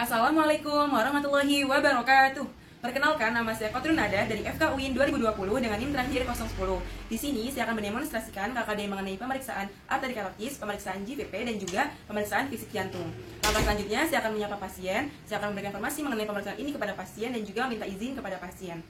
Assalamualaikum warahmatullahi wabarakatuh. Perkenalkan, nama saya Kotrun Nada dari FK UIN 2020 dengan NIM terakhir 010. Di sini saya akan mendemonstrasikan KKD mengenai pemeriksaan arteri karotis, pemeriksaan JVP, dan juga pemeriksaan fisik jantung. Langkah selanjutnya saya akan menyapa pasien, saya akan memberikan informasi mengenai pemeriksaan ini kepada pasien dan juga minta izin kepada pasien.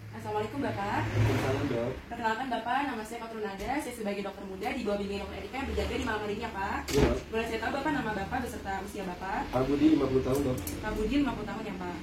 Assalamualaikum Bapak. Salam dok. Perkenalkan Bapak, nama saya Kotrun Nada. Saya sebagai dokter muda di bawah bimbingan dokter Erika yang berjaga di malam hari ini ya Pak. Iya. Boleh saya tahu Bapak nama Bapak beserta usia Bapak? Pak Budi 50 tahun dok. Pak Budi 50 tahun ya Pak.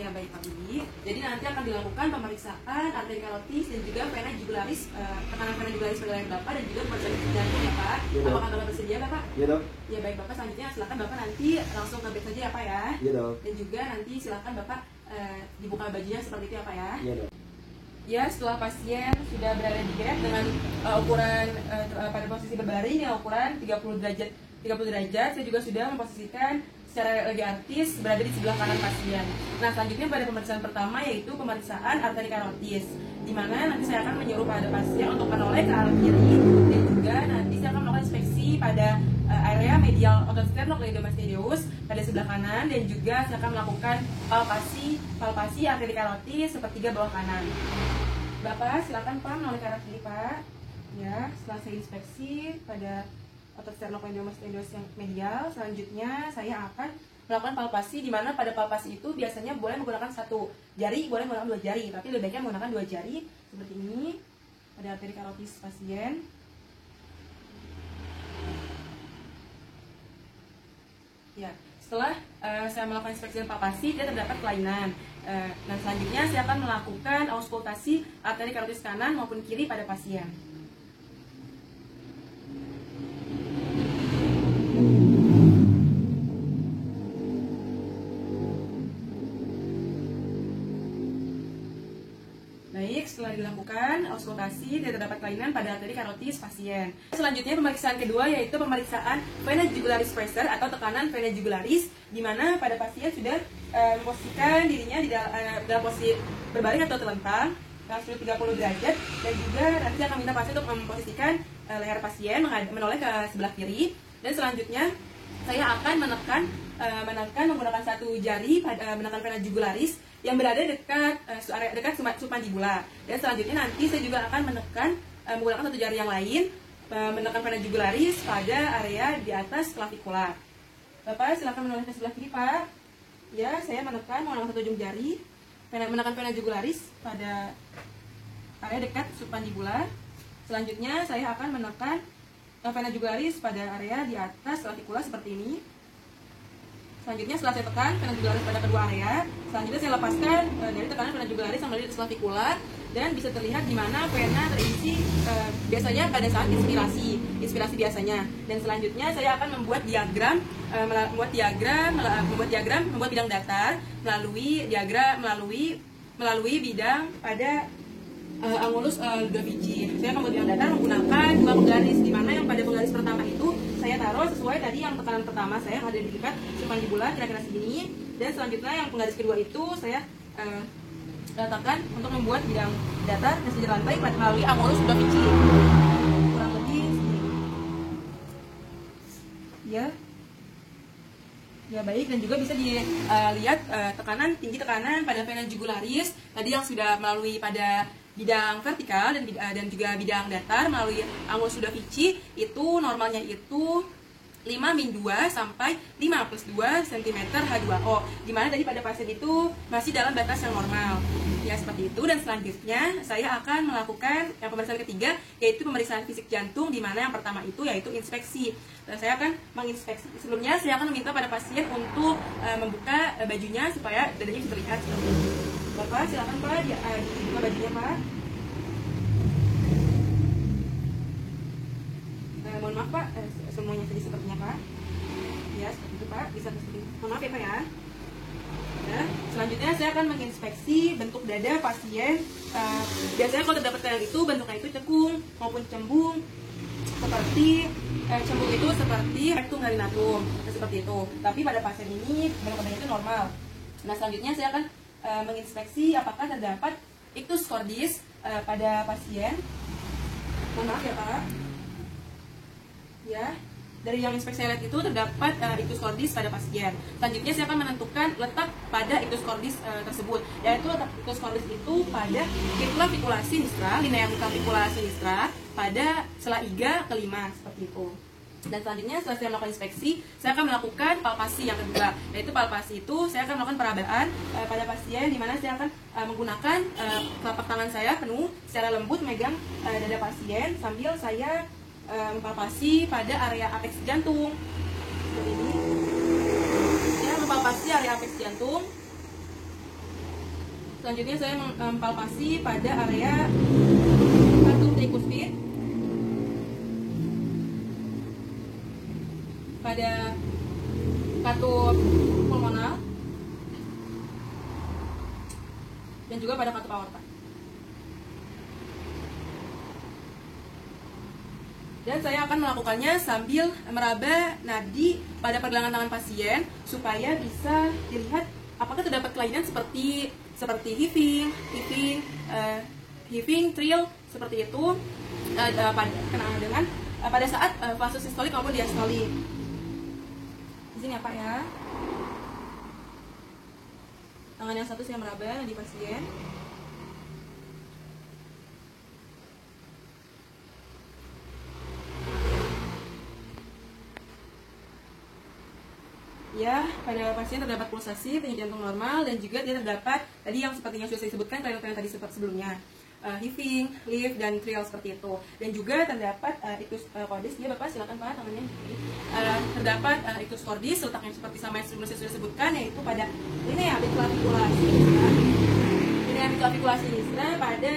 Ya baik Pak Budi. Jadi nanti akan dilakukan pemeriksaan arteri karotis dan juga vena jugularis, tekanan vena jugularis pada leher Bapak dan juga pemeriksaan fisik jantung ya Pak. Iya, dok. Apakah Bapak bersedia Bapak? Iya dok. Ya baik Bapak, selanjutnya silakan Bapak nanti langsung ke bed saja ya Pak ya. Iya dok. Dan juga nanti silakan Bapak dibuka bajunya seperti itu ya Pak ya. Iya dok. Ya, setelah pasien sudah berada di bed dengan ukuran pada posisi berbaring dengan ukuran 30 derajat, saya juga sudah memposisikan secara lebih artis berada di sebelah kanan pasien. Nah, selanjutnya pada pemeriksaan pertama yaitu pemeriksaan arteri karotis, di mana nanti saya akan menyuruh pada pasien untuk menoleh ke arah kiri dan juga nanti saya akan melakukan inspeksi pada area medial otot sternocleidomastoideus pada sebelah kanan dan juga saya akan melakukan palpasi arteri karotis sepertiga bawah kanan. Bapak silakan Pak menoleh ke arah kiri Pak. Ya, setelah saya inspeksi pada otot sternocleidomastoideus yang medial, selanjutnya saya akan melakukan palpasi, di mana pada palpasi itu biasanya boleh menggunakan satu jari, boleh menggunakan dua jari, tapi lebih baiknya menggunakan dua jari seperti ini pada arteri karotis pasien. Ya, setelah saya melakukan inspeksi dan palpasi, tidak terdapat kelainan. Nah, selanjutnya saya akan melakukan auskultasi arteri karotis kanan maupun kiri pada pasien. Baik, setelah dilakukan auskultasi tidak terdapat kelainan pada arteri karotis pasien. Selanjutnya pemeriksaan kedua yaitu pemeriksaan vena jugularis pressure atau tekanan vena jugularis, di mana pada pasien sudah memposisikan dirinya di dalam posisi berbaring atau terlentang dengan sudut 30 derajat, dan juga nanti akan minta pasien untuk memposisikan leher pasien menoleh ke sebelah kiri, dan selanjutnya saya akan menekan menggunakan satu jari menekan vena jugularis yang berada dekat submandibula, dan selanjutnya nanti saya juga akan menggunakan satu jari yang lain menekan vena jugularis pada area di atas clavicula. Bapak silakan menoleh ke sebelah kiri Pak. Ya, saya menggunakan satu ujung jari menekan vena jugularis pada area dekat submandibula. Selanjutnya saya akan menekan vena jugularis pada area di atas clavicula seperti ini. Selanjutnya setelah saya tekan vena jugularis pada kedua area, selanjutnya saya lepaskan dari tekanan vena jugularis yang berada di clavicula, dan bisa terlihat di mana vena terisi biasanya pada saat inspirasi biasanya. Dan selanjutnya saya akan membuat bidang datar melalui bidang pada angulus Ludovici. Saya akan membuat bidang datar menggunakan dua penggaris, di mana yang pada penggaris pertama itu saya taruh sesuai tadi yang tekanan pertama saya ada di dekat submandibula kira-kira segini, dan selanjutnya yang penggaris kedua itu saya letakkan untuk membuat bidang datar dan sejauh lantai melalui angulus Ludovici kurang lebih segini. Ya baik, dan juga bisa dilihat tinggi tekanan pada vena jugularis tadi yang sudah melalui pada bidang vertikal dan juga bidang datar melalui angulus Ludovici itu normalnya itu 5-2 sampai 5+2 cm H2O, dimana tadi pada pasien itu masih dalam batas yang normal. Ya seperti itu, dan selanjutnya saya akan melakukan yang pemeriksaan ketiga yaitu pemeriksaan fisik jantung, dimana yang pertama itu yaitu inspeksi. Dan saya akan menginspeksi, sebelumnya saya akan meminta pada pasien untuk membuka bajunya supaya dadanya bisa terlihat seperti itu. Bapak silakan Pak dibuka bajunya Pak. Mohon maaf Pak, semuanya tadi sepertinya Pak. Ya seperti itu Pak, bisa seperti itu. Mohon maaf ya Pak ya. Ya, selanjutnya saya akan menginspeksi bentuk dada pasien. Biasanya kalau terdapat kelainan itu bentuknya itu cekung maupun cembung, seperti cembung itu seperti rectum narinatum, seperti itu. Tapi pada pasien ini bentuk dadanya itu normal. Nah selanjutnya saya akan menginspeksi apakah terdapat ictus cordis pada pasien. Mohon maaf ya Pak. Ya, Dari yang inspeksi saya lihat itu terdapat ictus cordis pada pasien. Selanjutnya saya akan menentukan letak pada ictus cordis tersebut, yaitu letak ictus cordis itu pada fibula sinistra, linea fibula sinistra pada sela iga kelima seperti itu. Dan selanjutnya setelah saya melakukan inspeksi, saya akan melakukan palpasi yang kedua, yaitu palpasi itu saya akan melakukan perabaan pada pasien, di mana saya akan menggunakan telapak tangan saya penuh secara lembut megang dada pasien sambil saya mempalpasi pada area apeks jantung seperti ini. Saya mempalpasi area apeks jantung. Selanjutnya saya mempalpasi pada area katup trikuspid, pada katup pulmonal, dan juga pada katup aorta. Dan saya akan melakukannya sambil meraba nadi pada pergelangan tangan pasien supaya bisa dilihat apakah terdapat kelainan seperti heaving, trill seperti itu pada saat fase sistolik maupun diastolik. Di sini ya Pak ya. Tangan yang satu saya meraba nadi pasien. Ya, pada pasien terdapat pulsasi, denyut jantung normal, dan juga dia terdapat tadi yang sepertinya sudah saya sebutkan kelainan tadi sebelumnya, heaving, lift, dan trill seperti itu. Dan juga terdapat ictus cordis. Ya Bapak silakan Pak tangannya. Terdapat ictus cordis letaknya seperti sama yang sebelumnya saya sudah sebutkan, yaitu pada linea fibula sinistra pada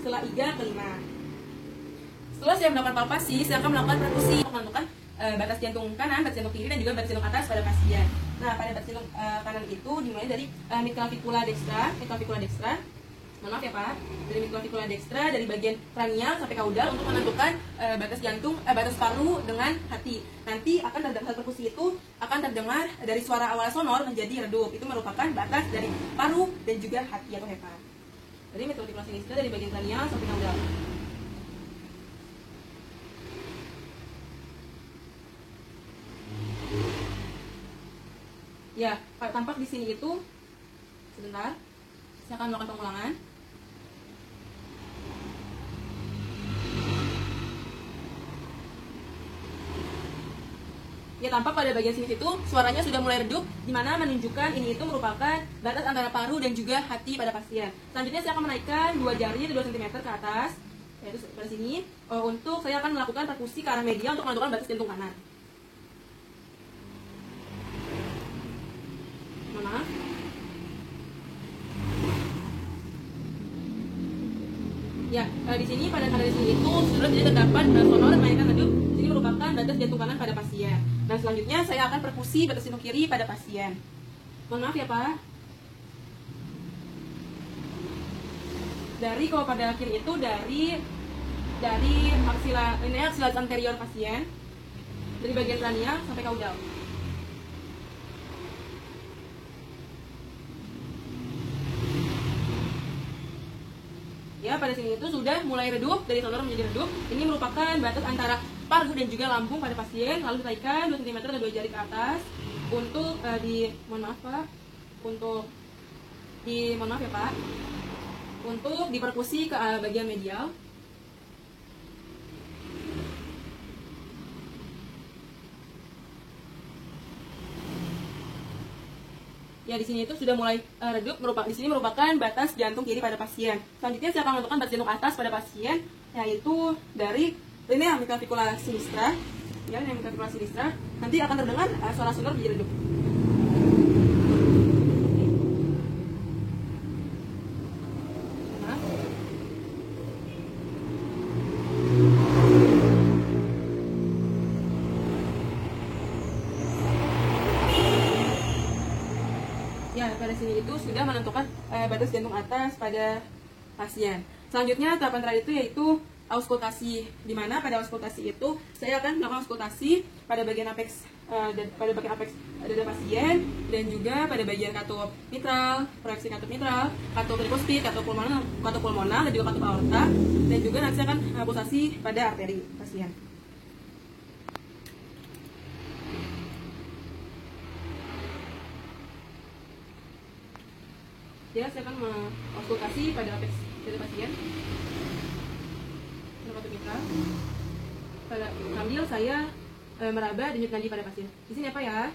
sela iga kelima. Setelah saya melakukan palpasi, saya akan melakukan perkusi untuk menentukan batas jantung kanan, batas jantung kiri, dan juga batas jantung atas pada pasien. Nah, pada batas jantung kanan itu dimulai dari midclavicula dextra. Maaf ya Pak, dari midclavicula dextra, dari bagian kranial sampai kaudal untuk menentukan batas jantung, batas paru dengan hati. Nanti akan terdengar perkusi itu akan terdengar dari suara awal sonor menjadi redup. Itu merupakan batas dari paru dan juga hati atau hepa. Dari midclavicula sinistra dari bagian kranial sampai kaudal. Ya, tampak di sini itu sebentar. Saya akan melakukan pengulangan. Ya, tampak pada bagian sini itu suaranya sudah mulai redup, di mana menunjukkan ini itu merupakan batas antara paru dan juga hati pada pasien. Selanjutnya saya akan menaikkan 2 jari 2 cm ke atas, yaitu pada sini, untuk saya akan melakukan perkusi ke arah media untuk menentukan batas jantung kanan. Maaf. Ya, di sini pada di sini itu sudah jadi terdapat sonor mainkan redup. Ini merupakan batas jantung kanan pada pasien. Dan selanjutnya saya akan perkusi batas jantung kiri pada pasien. Mohon maaf ya Pak. Dari kalau pada kiri itu dari aksila anterior pasien, dari bagian kranial sampai kaudal. Ya, pada sini itu sudah mulai redup, dari sonor menjadi redup. Ini merupakan batas antara paru dan juga lambung pada pasien. Lalu ditaikkan 2 cm dan 2 jari ke atas untuk mohon maaf ya Pak, untuk diperkusi ke bagian medial. Ya, di sini itu sudah mulai redup, di sini merupakan batas jantung kiri pada pasien. Selanjutnya saya akan menentukan batas jantung atas pada pasien, yaitu dari linea midclavicula sinistra. Ya, linea midclavicula sinistra. Nanti akan terdengar suara sonor menjadi redup. Ya, pada sini itu sudah menentukan batas jantung atas pada pasien. Selanjutnya tahapan terakhir itu yaitu auskultasi, di mana pada auskultasi itu saya akan melakukan auskultasi pada bagian apeks dada pasien, dan juga pada bagian katup mitral, proyeksi katup mitral, katup trikuspid, katup pulmonal, dan juga katup aorta, dan juga nanti saya akan pulsasi pada arteri pasien. Ya, saya akan mengonsultasi pada apex data pasien. Kartu mitra. Sambil saya meraba denyut nadi pada pasien. Di sini apa ya?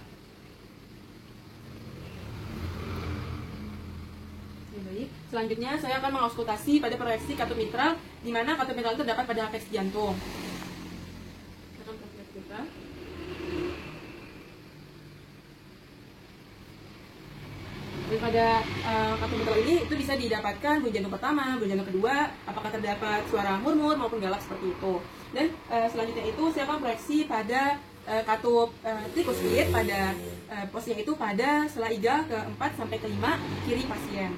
Ya, baik. Selanjutnya saya akan mengonsultasi pada proyeksi katup mitral, di mana katup mitral itu terdapat pada apex jantung. Saya akan proyeksi katup mitral. Dan pada katup mitral ini itu bisa didapatkan bunyi jantung pertama, bunyi jantung kedua, apakah terdapat suara murmur maupun galak seperti itu. Dan selanjutnya itu saya akan proyeksi pada katup tricuspid pada posisinya itu pada sela iga ke-4 sampai ke-5 kiri pasien.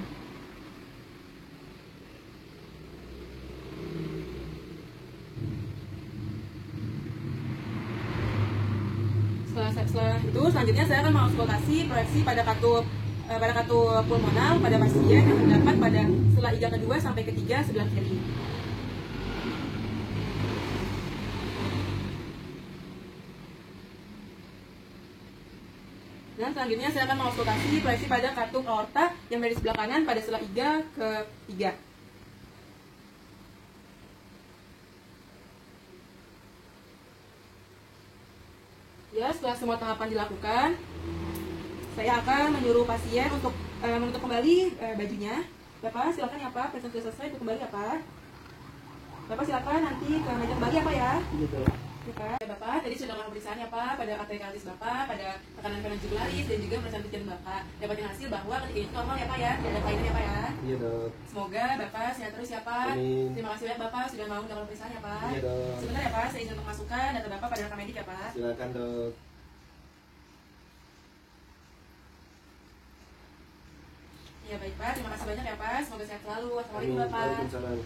Setelah itu selanjutnya saya akan mengonsultasi proyeksi pada katup pulmonal pada pasien yang terdapat pada sela iga kedua sampai ketiga sebelah kiri. Dan selanjutnya saya akan mengonsultasi proyeksi pada katup aorta yang dari sebelah kanan pada sela iga ke-3. Ya, setelah semua tahapan dilakukan, saya akan menyuruh pasien untuk menutup kembali bajunya. Bapak silakan ya Pak, periksa sudah selesai, itu kembali ya Pak. Bapak silakan nanti ke meja kembali apa ya? Gitu. Ya, Pak. Ya, Bapak, tadi sudah melakukan pemeriksaan ya Pak pada arteri kardis Bapak, pada tekanan vena jugularis dan juga pemeriksaan jantung Bapak. Dapatin hasil bahwa ketika itu normal ya Pak ya, tidak ada kelainan ya Pak ya. Iya dok. Semoga Bapak sehat terus ya Pak. Amin. Terima kasih banyak Bapak sudah mau melakukan pemeriksaan ya Pak. Iya dok. Sebentar ya Pak, saya izin untuk masukkan data Bapak pada rekam medik ya Pak. Silakan dok. Ya baik Pak, terima kasih banyak ya Pak. Semoga sehat selalu. Assalamualaikum Amin. Bapak. Waalaikumsalam.